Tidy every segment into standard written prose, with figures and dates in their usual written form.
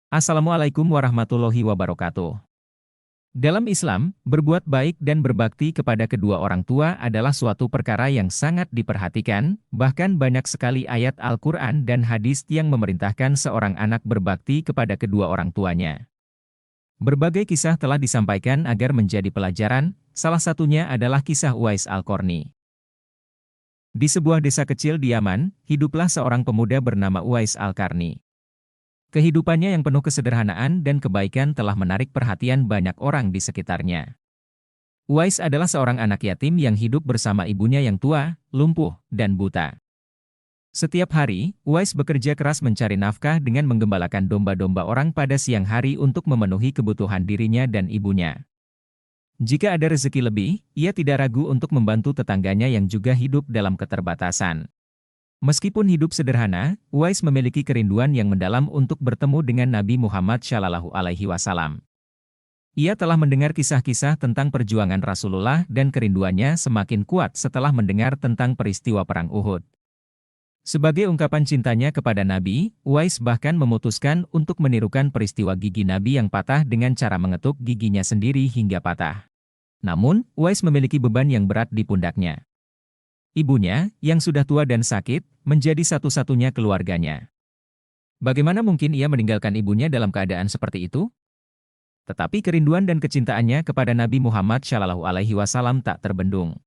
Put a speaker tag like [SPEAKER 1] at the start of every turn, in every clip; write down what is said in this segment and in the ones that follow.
[SPEAKER 1] Assalamualaikum warahmatullahi wabarakatuh. Dalam Islam, berbuat baik dan berbakti kepada kedua orang tua adalah suatu perkara yang sangat diperhatikan, bahkan banyak sekali ayat Al-Quran dan hadis yang memerintahkan seorang anak berbakti kepada kedua orang tuanya. Berbagai kisah telah disampaikan agar menjadi pelajaran, salah satunya adalah kisah Uwais Al-Qarni. Di sebuah desa kecil di Yaman, hiduplah seorang pemuda bernama Uwais Al-Qarni. Kehidupannya yang penuh kesederhanaan dan kebaikan telah menarik perhatian banyak orang di sekitarnya. Uwais adalah seorang anak yatim yang hidup bersama ibunya yang tua, lumpuh, dan buta. Setiap hari, Uwais bekerja keras mencari nafkah dengan menggembalakan domba-domba orang pada siang hari untuk memenuhi kebutuhan dirinya dan ibunya. Jika ada rezeki lebih, ia tidak ragu untuk membantu tetangganya yang juga hidup dalam keterbatasan. Meskipun hidup sederhana, Uwais memiliki kerinduan yang mendalam untuk bertemu dengan Nabi Muhammad SAW. Ia telah mendengar kisah-kisah tentang perjuangan Rasulullah dan kerinduannya semakin kuat setelah mendengar tentang peristiwa Perang Uhud. Sebagai ungkapan cintanya kepada Nabi, Uwais bahkan memutuskan untuk menirukan peristiwa gigi Nabi yang patah dengan cara mengetuk giginya sendiri hingga patah. Namun, Uwais memiliki beban yang berat di pundaknya. Ibunya, yang sudah tua dan sakit, menjadi satu-satunya keluarganya. Bagaimana mungkin ia meninggalkan ibunya dalam keadaan seperti itu? Tetapi kerinduan dan kecintaannya kepada Nabi Muhammad SAW tak terbendung.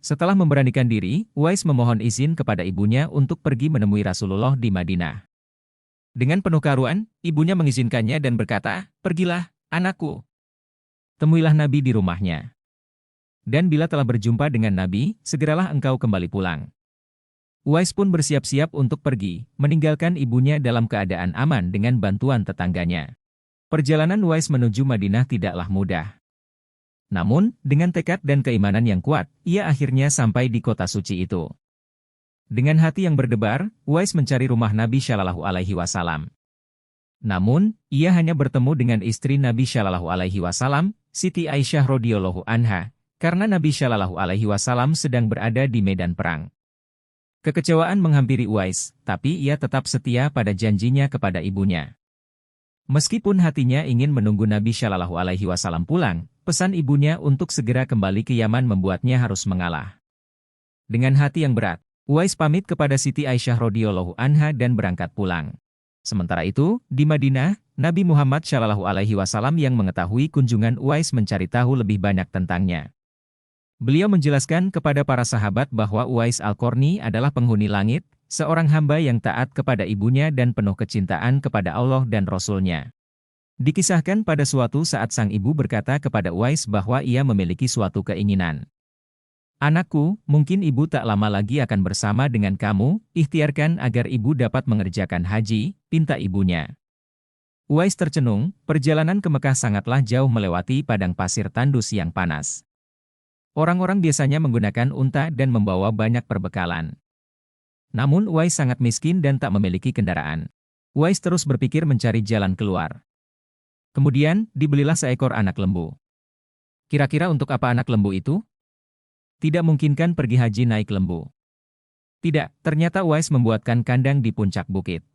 [SPEAKER 1] Setelah memberanikan diri, Uwais memohon izin kepada ibunya untuk pergi menemui Rasulullah di Madinah. Dengan penuh karuan, ibunya mengizinkannya dan berkata, "Pergilah, anakku. Temuilah Nabi di rumahnya. Dan bila telah berjumpa dengan Nabi, segeralah engkau kembali pulang." Uwais pun bersiap-siap untuk pergi, meninggalkan ibunya dalam keadaan aman dengan bantuan tetangganya. Perjalanan Uwais menuju Madinah tidaklah mudah. Namun, dengan tekad dan keimanan yang kuat, ia akhirnya sampai di kota suci itu. Dengan hati yang berdebar, Uwais mencari rumah Nabi SAW. Namun, ia hanya bertemu dengan istri Nabi SAW, Siti Aisyah radhiyallahu anha, karena Nabi SAW sedang berada di medan perang. Kekecewaan menghampiri Uwais, tapi ia tetap setia pada janjinya kepada ibunya. Meskipun hatinya ingin menunggu Nabi SAW pulang, pesan ibunya untuk segera kembali ke Yaman membuatnya harus mengalah. Dengan hati yang berat, Uwais pamit kepada Siti Aisyah radhiyallahu anha dan berangkat pulang. Sementara itu, di Madinah, Nabi Muhammad SAW yang mengetahui kunjungan Uwais mencari tahu lebih banyak tentangnya. Beliau menjelaskan kepada para sahabat bahwa Uwais Al-Qarni adalah penghuni langit, seorang hamba yang taat kepada ibunya dan penuh kecintaan kepada Allah dan Rasul-Nya. Dikisahkan pada suatu saat sang ibu berkata kepada Uwais bahwa ia memiliki suatu keinginan. "Anakku, mungkin ibu tak lama lagi akan bersama dengan kamu, ikhtiarkan agar ibu dapat mengerjakan haji," pinta ibunya. Uwais tercenung, perjalanan ke Mekah sangatlah jauh melewati padang pasir tandus yang panas. Orang-orang biasanya menggunakan unta dan membawa banyak perbekalan. Namun Uwais sangat miskin dan tak memiliki kendaraan. Uwais terus berpikir mencari jalan keluar. Kemudian, dibelilah seekor anak lembu. Kira-kira untuk apa anak lembu itu? Tidak mungkinkan pergi haji naik lembu. Tidak, ternyata Uwais membuatkan kandang di puncak bukit.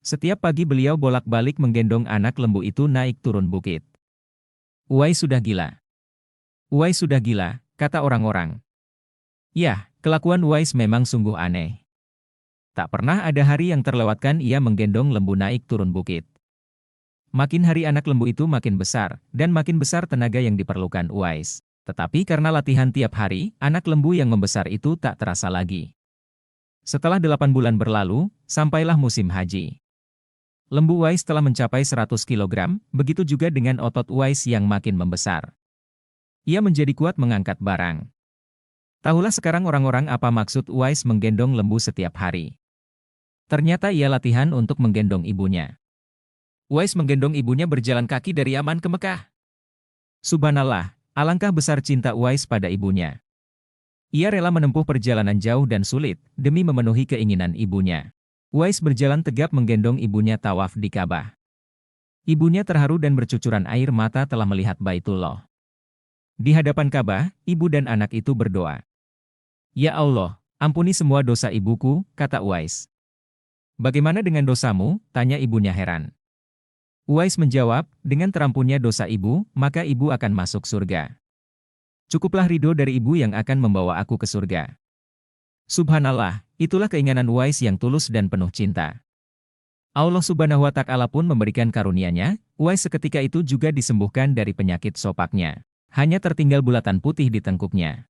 [SPEAKER 1] Setiap pagi beliau bolak-balik menggendong anak lembu itu naik turun bukit. Uwais sudah gila. Uwais sudah gila, kata orang-orang. Yah, kelakuan Uwais memang sungguh aneh. Tak pernah ada hari yang terlewatkan ia menggendong lembu naik turun bukit. Makin hari anak lembu itu makin besar, dan makin besar tenaga yang diperlukan Uwais. Tetapi karena latihan tiap hari, anak lembu yang membesar itu tak terasa lagi. Setelah 8 bulan berlalu, sampailah musim haji. Lembu Uwais telah mencapai 100 kg, begitu juga dengan otot Uwais yang makin membesar. Ia menjadi kuat mengangkat barang. Tahulah sekarang orang-orang apa maksud Uwais menggendong lembu setiap hari. Ternyata ia latihan untuk menggendong ibunya. Uwais menggendong ibunya berjalan kaki dari Yaman ke Mekah. Subhanallah, alangkah besar cinta Uwais pada ibunya. Ia rela menempuh perjalanan jauh dan sulit, demi memenuhi keinginan ibunya. Uwais berjalan tegap menggendong ibunya tawaf di Ka'bah. Ibunya terharu dan bercucuran air mata telah melihat Baitullah. Di hadapan Ka'bah, ibu dan anak itu berdoa. "Ya Allah, ampuni semua dosa ibuku," kata Uwais. "Bagaimana dengan dosamu?" tanya ibunya heran. Uwais menjawab, dengan terampunnya dosa ibu, maka ibu akan masuk surga. Cukuplah ridho dari ibu yang akan membawa aku ke surga. Subhanallah, itulah keinginan Uwais yang tulus dan penuh cinta. Allah Subhanahu wa Ta'ala pun memberikan karunia-Nya, Uwais seketika itu juga disembuhkan dari penyakit sopaknya. Hanya tertinggal bulatan putih di tengkuknya.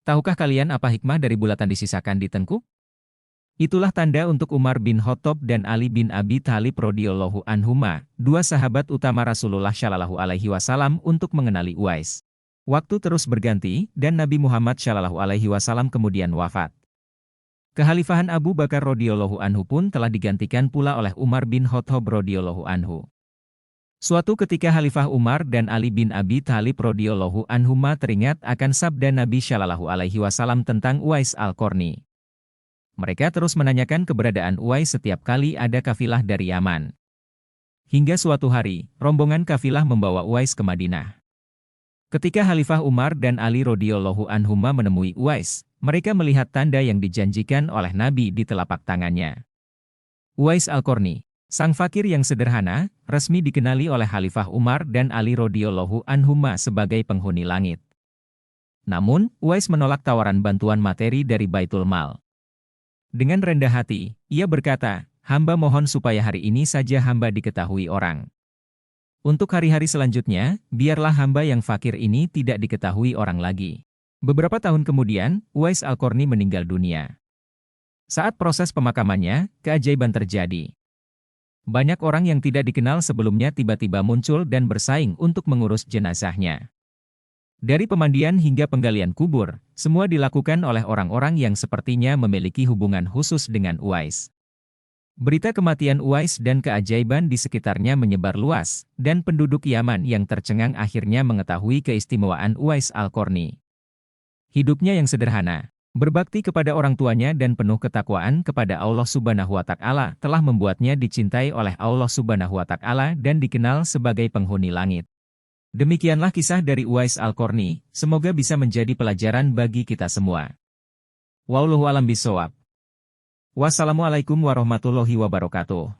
[SPEAKER 1] Tahukah kalian apa hikmah dari bulatan disisakan di tengkuk? Itulah tanda untuk Umar bin Khattab dan Ali bin Abi Thalib radhiyallahu anhuma, dua sahabat utama Rasulullah Shallallahu alaihi wasallam untuk mengenali Uwais. Waktu terus berganti, dan Nabi Muhammad Shallallahu alaihi wasallam kemudian wafat. Kekhalifahan Abu Bakar radhiyallahu anhu pun telah digantikan pula oleh Umar bin Khattab radhiyallahu anhu. Suatu ketika Khalifah Umar dan Ali bin Abi Thalib radhiyallahu anhuma teringat akan sabda Nabi Shallallahu alaihi wasallam tentang Uwais Al-Qarni. Mereka terus menanyakan keberadaan Uwais setiap kali ada kafilah dari Yaman. Hingga suatu hari, rombongan kafilah membawa Uwais ke Madinah. Ketika Khalifah Umar dan Ali radhiyallahu anhuma menemui Uwais, mereka melihat tanda yang dijanjikan oleh Nabi di telapak tangannya. Uwais Al-Qarni, sang fakir yang sederhana, resmi dikenali oleh Khalifah Umar dan Ali radhiyallahu anhuma sebagai penghuni langit. Namun, Uwais menolak tawaran bantuan materi dari Baitul Mal. Dengan rendah hati, ia berkata, "Hamba mohon supaya hari ini saja hamba diketahui orang. Untuk hari-hari selanjutnya, biarlah hamba yang fakir ini tidak diketahui orang lagi." Beberapa tahun kemudian, Uwais Al-Qarni meninggal dunia. Saat proses pemakamannya, keajaiban terjadi. Banyak orang yang tidak dikenal sebelumnya tiba-tiba muncul dan bersaing untuk mengurus jenazahnya. Dari pemandian hingga penggalian kubur, semua dilakukan oleh orang-orang yang sepertinya memiliki hubungan khusus dengan Uwais. Berita kematian Uwais dan keajaiban di sekitarnya menyebar luas, dan penduduk Yaman yang tercengang akhirnya mengetahui keistimewaan Uwais Al-Qarni. Hidupnya yang sederhana, berbakti kepada orang tuanya dan penuh ketakwaan kepada Allah Subhanahu wa Ta'ala telah membuatnya dicintai oleh Allah Subhanahu wa Ta'ala dan dikenal sebagai penghuni langit. Demikianlah kisah dari Uwais Al-Qarni, semoga bisa menjadi pelajaran bagi kita semua. Wallahu a'lam bishawab. Wassalamualaikum warahmatullahi wabarakatuh.